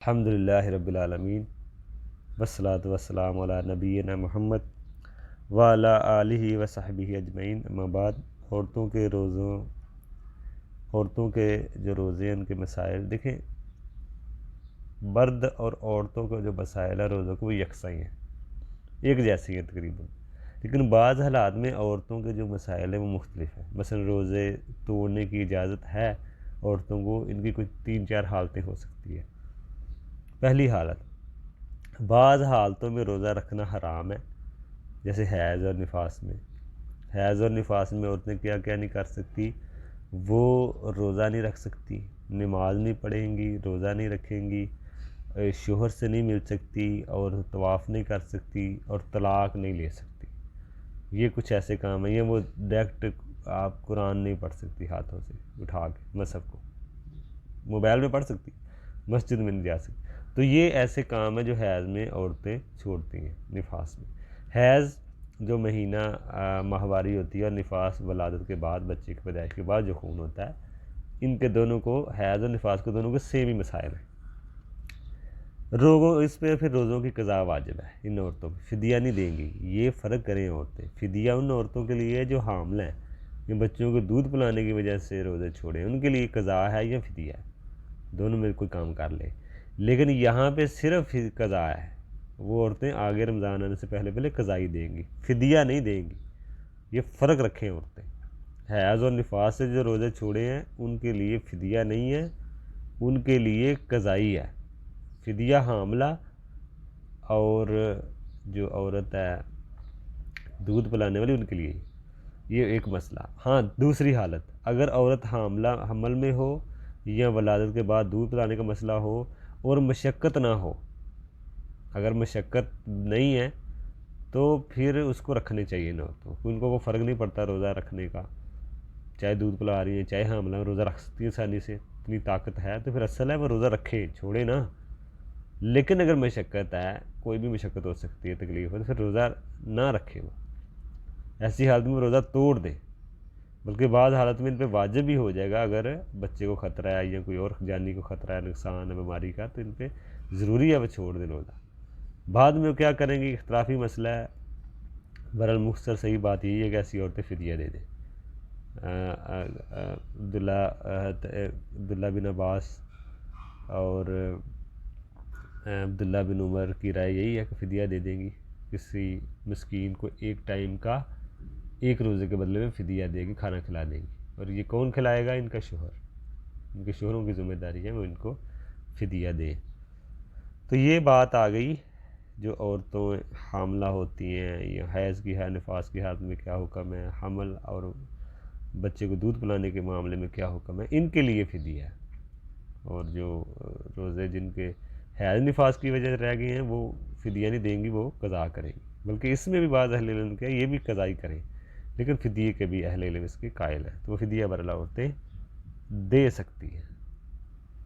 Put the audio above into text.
الحمدللہ رب العالمین والصلاۃ والسلام علی نبینا محمد وعلی آلہ وصحبہ اجمعین، اما بعد۔ عورتوں کے جو روزے ہیں ان کے مسائل دیکھیں، مرد اور عورتوں کا جو مسائل ہے روزوں کو وہ یکساں ہیں، ایک جیسی ہیں تقریباً، لیکن بعض حالات میں عورتوں کے جو مسائل ہیں وہ مختلف ہیں۔ مثلا روزے توڑنے کی اجازت ہے عورتوں کو، ان کی کچھ 3-4 حالتیں ہو سکتی ہے۔ پہلی حالت، بعض حالتوں میں روزہ رکھنا حرام ہے، جیسے حیض اور نفاس میں۔ حیض اور نفاس میں عورتیں کیا نہیں کر سکتی، وہ روزہ نہیں رکھ سکتی، نماز نہیں پڑھیں گی، روزہ نہیں رکھیں گی، شوہر سے نہیں مل سکتی، اور طواف نہیں کر سکتی، اور طلاق نہیں لے سکتی۔ یہ کچھ ایسے کام ہیں، یہ وہ ڈائریکٹ آپ قرآن نہیں پڑھ سکتی ہاتھوں سے اٹھا کے، مصحف کو موبائل میں پڑھ سکتی، مسجد میں نہیں جا سکتی۔ تو یہ ایسے کام ہیں جو حیض میں عورتیں چھوڑتی ہیں، نفاس میں۔ حیض جو مہینہ ماہواری ہوتی ہے، اور نفاس ولادت کے بعد، بچے کی پیدائش کے بعد جو خون ہوتا ہے، ان کے دونوں کو، حیض اور نفاس کو دونوں کو سیم ہی مسائل ہیں۔ اس پہ پھر روزوں کی قضا واجب ہے ان عورتوں کو، فدیہ نہیں دیں گی۔ یہ فرق کریں عورتیں، فدیہ ان عورتوں کے لیے جو حاملہ ہیں، یا بچوں کو دودھ پلانے کی وجہ سے روزے چھوڑیں، ان کے لیے قضا ہے یا فدیہ ہے، دونوں میں کوئی کام کر لے۔ لیکن یہاں پہ صرف قضا ہے، وہ عورتیں آگے رمضان آنے سے پہلے قضائی دیں گی، فدیہ نہیں دیں گی۔ یہ فرق رکھیں عورتیں، حیض اور نفاس سے جو روزے چھوڑے ہیں ان کے لیے فدیہ نہیں ہے، ان کے لیے قضائی ہے۔ فدیہ حاملہ اور جو عورت ہے دودھ پلانے والی، ان کے لیے یہ ایک مسئلہ۔ ہاں، دوسری حالت، اگر عورت حمل میں ہو یا ولادت کے بعد دودھ پلانے کا مسئلہ ہو اور مشقت نہ ہو، اگر مشقت نہیں ہے تو پھر اس کو رکھنے چاہیے نہ عورتوں کو، ان کو وہ فرق نہیں پڑتا روزہ رکھنے کا، چاہے دودھ پلا رہی ہیں چاہے حاملہ، روزہ رکھ سکتی ہیں آسانی سے، اتنی طاقت ہے تو پھر اصل ہے وہ روزہ رکھیں، چھوڑیں نا۔ لیکن اگر مشقت ہے، کوئی بھی مشقت ہو سکتی ہے، تکلیف ہے، تو پھر روزہ نہ رکھیں، وہ ایسی حالت میں روزہ توڑ دیں، بلکہ بعض حالت میں ان پہ واجب بھی ہو جائے گا، اگر بچے کو خطرہ ہے یا کوئی اور جانی کو خطرہ ہے، نقصان ہے بیماری کا، تو ان پہ ضروری ہے وہ چھوڑ دیں روزہ۔ بعد میں وہ کیا کریں گی، اختلافی مسئلہ ہے، بہرحال مختصر صحیح بات یہی ہے کہ ایسی عورتیں فدیہ دے دیں۔ عبداللہ بن عباس اور عبداللہ بن عمر کی رائے یہی ہے کہ فدیہ دے دیں گی، کسی مسکین کو ایک ٹائم کا، ایک روزے کے بدلے میں فدیہ دے گی، کھانا کھلا دیں گی۔ اور یہ کون کھلائے گا؟ ان کا شوہر، ان کے شوہروں کی ذمہ داری ہے وہ ان کو فدیہ دے۔ تو یہ بات آ گئی جو عورتوں حاملہ ہوتی ہیں یا حیض کی ہے، نفاس کی حالت میں کیا حکم ہے، حمل اور بچے کو دودھ پلانے کے معاملے میں کیا حکم ہے، ان کے لیے فدیہ ہے۔ اور جو روزے جن کے حیض نفاس کی وجہ سے رہ گئے ہیں، وہ فدیہ نہیں دیں گی، وہ قضا کریں گی، بلکہ اس میں بھی بعض اہل علم کے یہ بھی قضائی کریں، لیکن فدیے کے بھی اہل علم اس کے قائل ہیں، تو وہ فدیہ برلا عورتیں دے سکتی ہیں۔